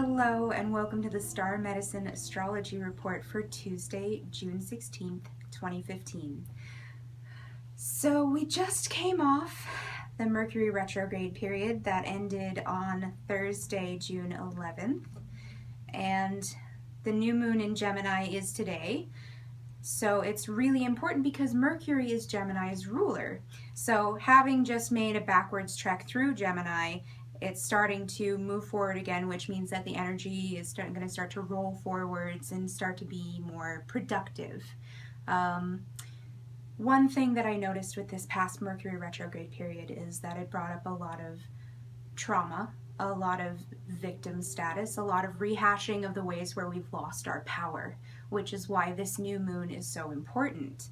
Hello and welcome to the Star Medicine Astrology Report for Tuesday, June 16th, 2015. So we just came off the Mercury retrograde period that ended on Thursday, June 11th, and the new moon in Gemini is today. So it's really important because Mercury is Gemini's ruler. So having just made a backwards trek through Gemini, it's starting to move forward again, which means that the energy is going to start to roll forwards and start to be more productive. One thing that I noticed with this past Mercury retrograde period is that it brought up a lot of trauma, a lot of victim status, a lot of rehashing of the ways where we've lost our power, which is why this new moon is so important.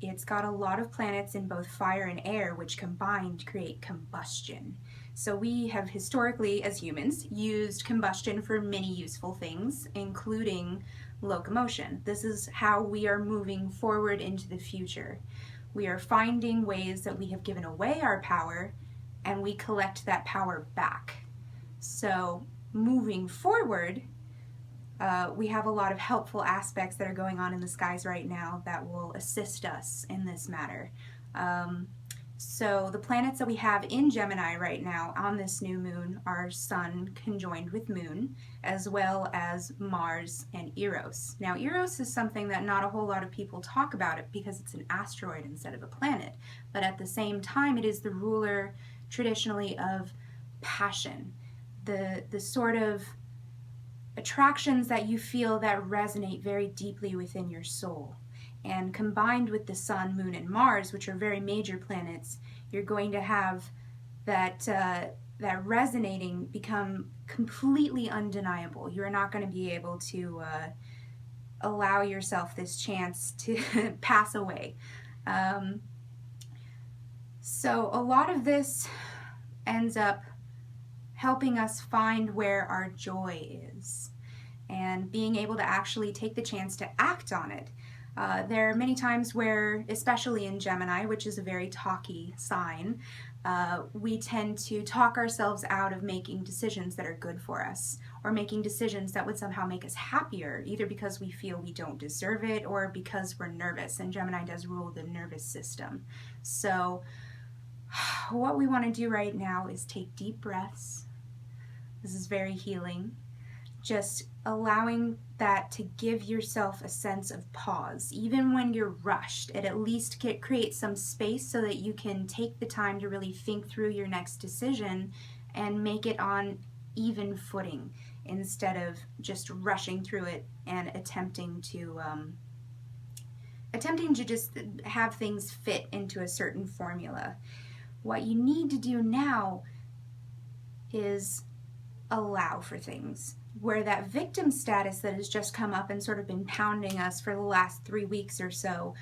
It's got a lot of planets in both fire and air, which combined create combustion. So we have historically, as humans, used combustion for many useful things, including locomotion. This is how we are moving forward into the future. We are finding ways that we have given away our power and we collect that power back. So moving forward, we have a lot of helpful aspects that are going on in the skies right now that will assist us in this matter. So the planets that we have in Gemini right now on this new moon are Sun conjoined with Moon, as well as Mars and Eros. Now Eros is something that not a whole lot of people talk about it because it's an asteroid instead of a planet, but at the same time it is the ruler traditionally of passion, the sort of attractions that you feel that resonate very deeply within your soul. And combined with the Sun, Moon, and Mars, which are very major planets, you're going to have that resonating become completely undeniable. You're not going to be able to allow yourself this chance to pass away. So a lot of this ends up helping us find where our joy is and being able to actually take the chance to act on it. There are many times where, especially in Gemini, which is a very talky sign, we tend to talk ourselves out of making decisions that are good for us, or making decisions that would somehow make us happier, either because we feel we don't deserve it or because we're nervous, and Gemini does rule the nervous system. So what we want to do right now is take deep breaths. This is very healing. Just allowing that to give yourself a sense of pause. Even when you're rushed, it at least create some space so that you can take the time to really think through your next decision and make it on even footing instead of just rushing through it and attempting to just have things fit into a certain formula. What you need to do now is allow for things. Where that victim status that has just come up and sort of been pounding us for the last 3 weeks or so,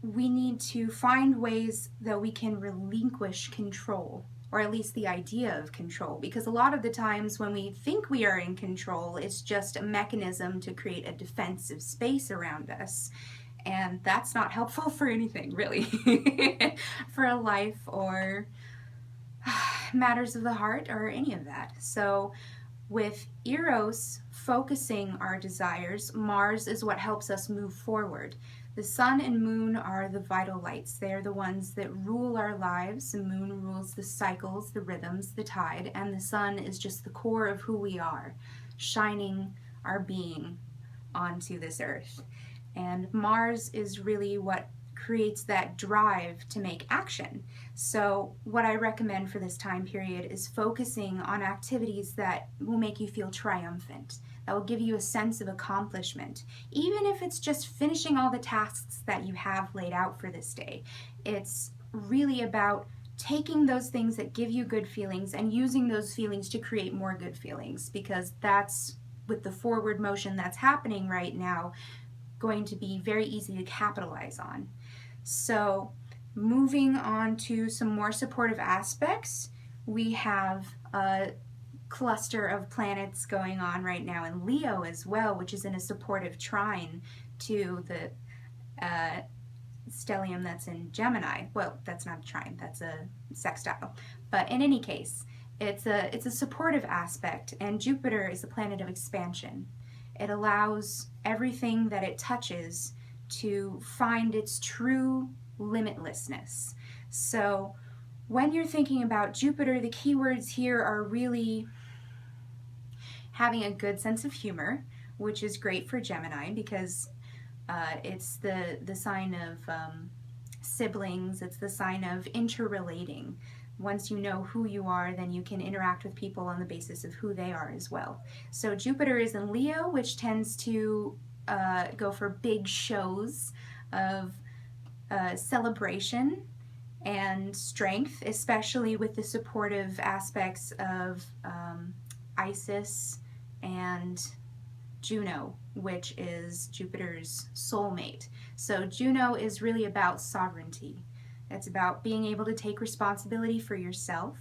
we need to find ways that we can relinquish control, or at least the idea of control, because a lot of the times when we think we are in control, it's just a mechanism to create a defensive space around us. And that's not helpful for anything, really, for a life or matters of the heart or any of that. So with Eros focusing our desires, Mars is what helps us move forward. The Sun and Moon are the vital lights. They are the ones that rule our lives. The Moon rules the cycles, the rhythms, the tide, and the Sun is just the core of who we are, shining our being onto this earth. And Mars is really what creates that drive to make action. So what I recommend for this time period is focusing on activities that will make you feel triumphant, that will give you a sense of accomplishment, even if it's just finishing all the tasks that you have laid out for this day. It's really about taking those things that give you good feelings and using those feelings to create more good feelings, because that's, with the forward motion that's happening right now, going to be very easy to capitalize on. So moving on to some more supportive aspects, we have a cluster of planets going on right now in Leo as well, which is in a supportive trine to the stellium that's in Gemini. Well, that's not a trine, that's a sextile. But in any case, It's a supportive aspect, and Jupiter is a planet of expansion. It allows everything that it touches to find its true limitlessness. So when you're thinking about Jupiter, the keywords here are really having a good sense of humor, which is great for Gemini because it's the sign of siblings, it's the sign of interrelating. Once you know who you are, then you can interact with people on the basis of who they are as well. So Jupiter is in Leo, which tends to go for big shows of celebration and strength, especially with the supportive aspects of Isis and Juno, which is Jupiter's soulmate. So Juno is really about sovereignty. It's about being able to take responsibility for yourself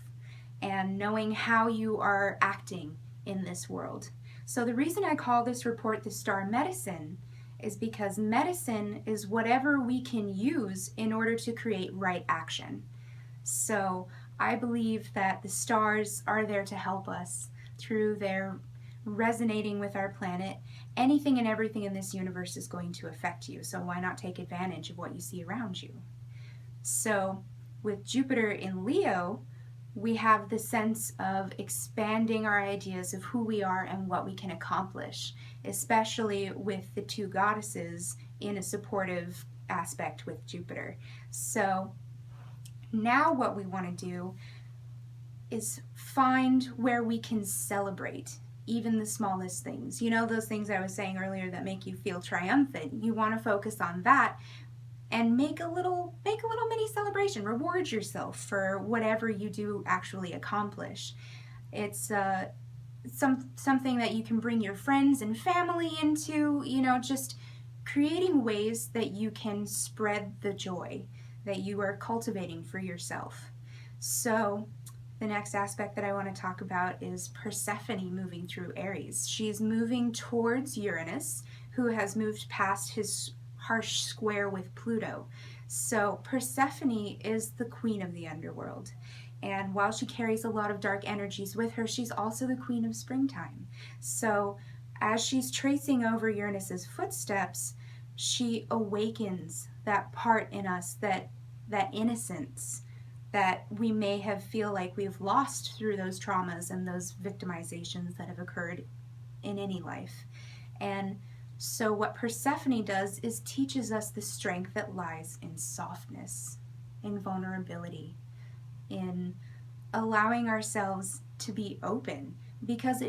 and knowing how you are acting in this world. So the reason I call this report the Star Medicine is because medicine is whatever we can use in order to create right action. So I believe that the stars are there to help us through their resonating with our planet. Anything and everything in this universe is going to affect you, so why not take advantage of what you see around you? So with Jupiter in Leo, we have the sense of expanding our ideas of who we are and what we can accomplish, especially with the two goddesses in a supportive aspect with Jupiter. So now what we want to do is find where we can celebrate even the smallest things. You know, those things I was saying earlier that make you feel triumphant. You want to focus on that and make a little mini celebration. Reward yourself for whatever you do actually accomplish. It's something that you can bring your friends and family into, you know, just creating ways that you can spread the joy that you are cultivating for yourself. So the next aspect that I want to talk about is Persephone moving through Aries. She's moving towards Uranus, who has moved past his harsh square with Pluto. So Persephone is the queen of the underworld. And while she carries a lot of dark energies with her, she's also the queen of springtime. So as she's tracing over Uranus's footsteps, she awakens that part in us, that innocence that we may have feel like we've lost through those traumas and those victimizations that have occurred in any life. And so what Persephone does is teaches us the strength that lies in softness, in vulnerability, in allowing ourselves to be open, because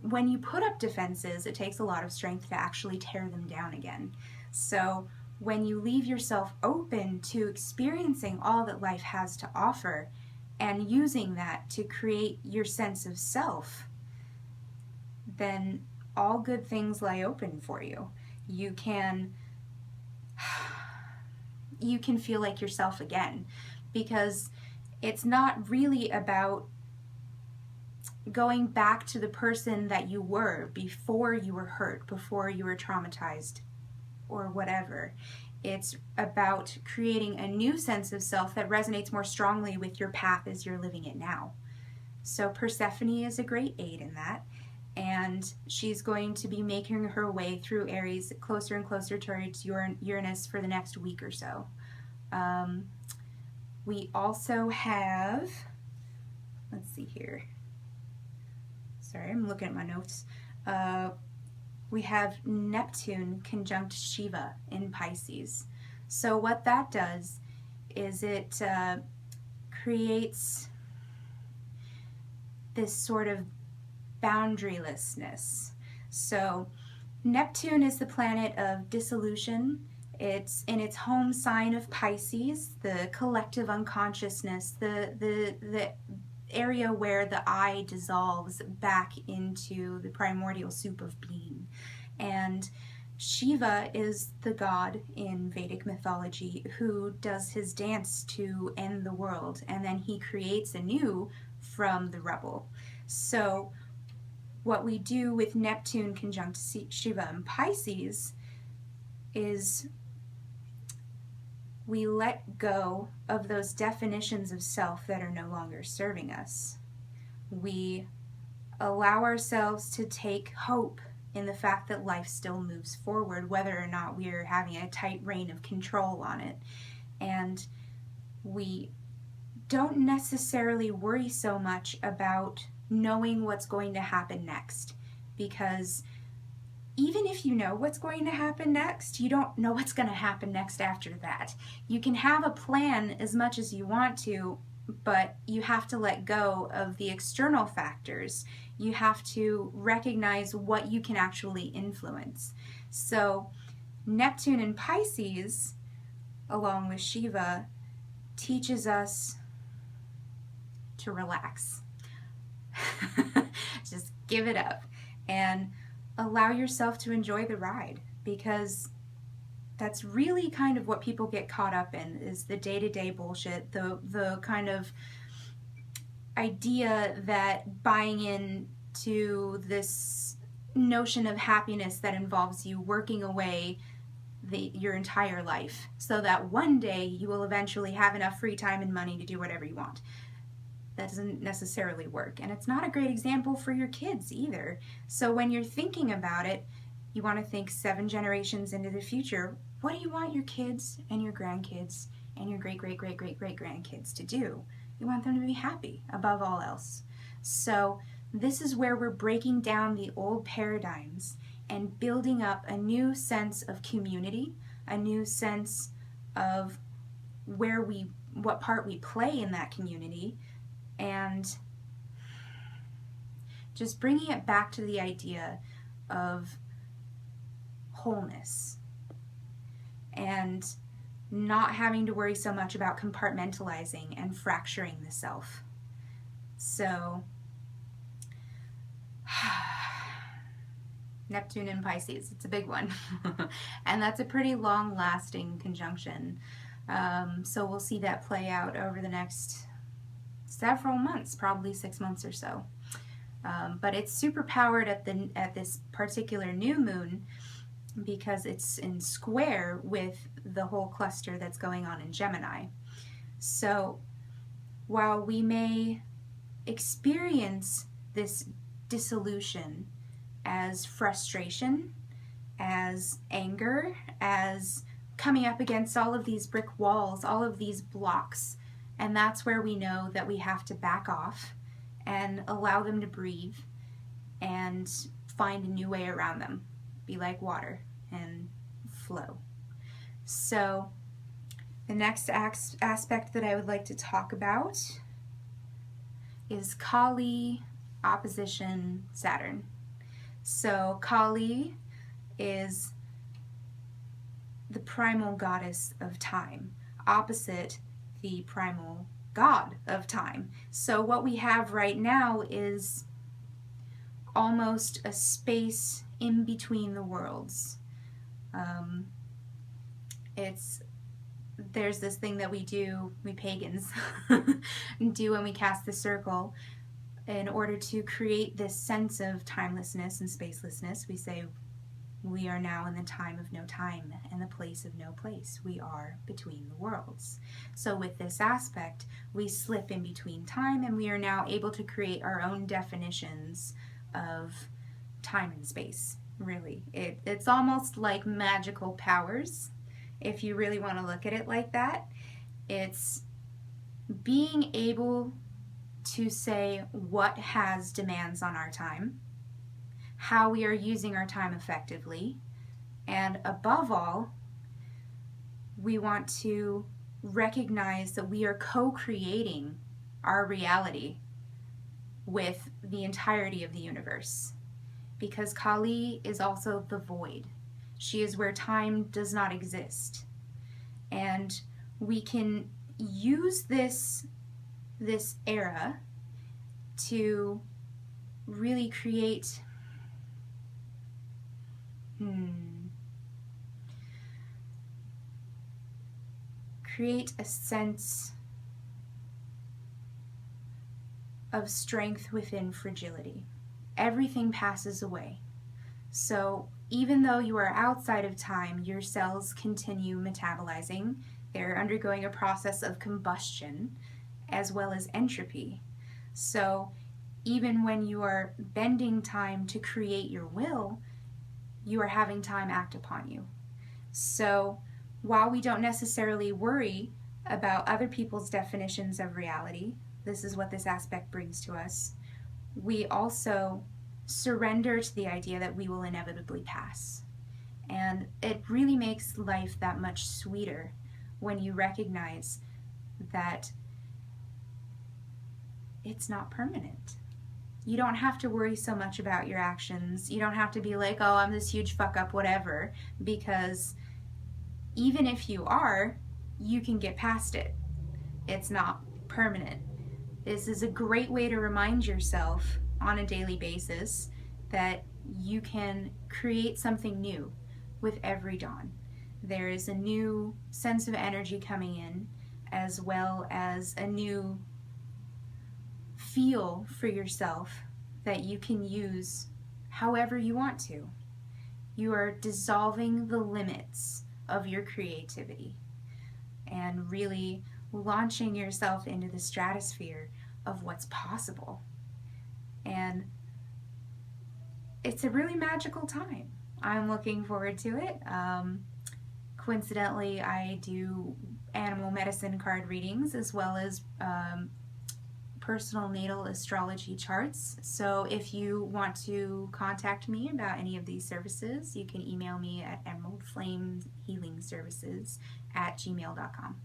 when you put up defenses, it takes a lot of strength to actually tear them down again. So when you leave yourself open to experiencing all that life has to offer and using that to create your sense of self, then all good things lie open for you. You can feel like yourself again, because it's not really about going back to the person that you were before you were hurt, before you were traumatized, or whatever. It's about creating a new sense of self that resonates more strongly with your path as you're living it now. So Persephone is a great aid in that, and she's going to be making her way through Aries closer and closer towards Uranus for the next week or so. We also have, let's see here. Sorry, I'm looking at my notes. We have Neptune conjunct Shiva in Pisces. So what that does is it creates this sort of boundarylessness. So Neptune is the planet of dissolution. It's in its home sign of Pisces, the collective unconsciousness, the area where the I dissolves back into the primordial soup of being. And Shiva is the god in Vedic mythology who does his dance to end the world, and then he creates anew from the rubble. So what we do with Neptune conjunct Shiva and Pisces is we let go of those definitions of self that are no longer serving us. We allow ourselves to take hope in the fact that life still moves forward, whether or not we're having a tight rein of control on it. And we don't necessarily worry so much about knowing what's going to happen next, because even if you know what's going to happen next, you don't know what's going to happen next after that. You can have a plan as much as you want to, but you have to let go of the external factors. You have to recognize what you can actually influence. So Neptune in Pisces, along with Shiva, teaches us to relax. Just give it up and allow yourself to enjoy the ride, because that's really kind of what people get caught up in, is the day-to-day bullshit, the kind of idea that buying into this notion of happiness that involves you working away your entire life so that one day you will eventually have enough free time and money to do whatever you want. That doesn't necessarily work, and it's not a great example for your kids either. So when you're thinking about it, you want to think 7 generations into the future. What do you want your kids and your grandkids and your great-great-great-great-great-grandkids to do? You want them to be happy above all else. So this is where we're breaking down the old paradigms and building up a new sense of community, a new sense of what part we play in that community, and just bringing it back to the idea of wholeness and not having to worry so much about compartmentalizing and fracturing the self. So Neptune in Pisces, it's a big one. And that's a pretty long-lasting conjunction. So we'll see that play out over the next several months, probably 6 months or so. But it's super powered at this particular new moon because it's in square with the whole cluster that's going on in Gemini. So while we may experience this dissolution as frustration, as anger, as coming up against all of these brick walls, all of these blocks, and that's where we know that we have to back off and allow them to breathe and find a new way around them. Be like water and flow. So the next aspect that I would like to talk about is Kali opposition Saturn. So Kali is the primal goddess of time, opposite the primal god of time. So what we have right now is almost a space in between the worlds. There's this thing that we pagans do when we cast the circle in order to create this sense of timelessness and spacelessness. We say we are now in the time of no time and the place of no place. We are between the worlds. So with this aspect, we slip in between time, and we are now able to create our own definitions of time and space, really. It's almost like magical powers, if you really want to look at it like that. It's being able to say what has demands on our time, how we are using our time effectively, and above all, we want to recognize that we are co-creating our reality with the entirety of the universe, because Kali is also the void. She is where time does not exist, and we can use this era to really create a sense of strength within fragility. Everything passes away. So even though you are outside of time, your cells continue metabolizing. They're undergoing a process of combustion as well as entropy. So even when you are bending time to create your will, you are having time act upon you. So while we don't necessarily worry about other people's definitions of reality, this is what this aspect brings to us, we also surrender to the idea that we will inevitably pass. And it really makes life that much sweeter when you recognize that it's not permanent. You don't have to worry so much about your actions. You don't have to be like, oh, I'm this huge fuck up, whatever, because even if you are, you can get past it. It's not permanent. This is a great way to remind yourself on a daily basis that you can create something new with every dawn. There is a new sense of energy coming in, as well as a new feel for yourself that you can use however you want to. You are dissolving the limits of your creativity and really launching yourself into the stratosphere of what's possible. And it's a really magical time. I'm looking forward to it. Coincidentally, I do animal medicine card readings as well as personal natal astrology charts. So if you want to contact me about any of these services, you can email me at emeraldflamehealingservices@gmail.com.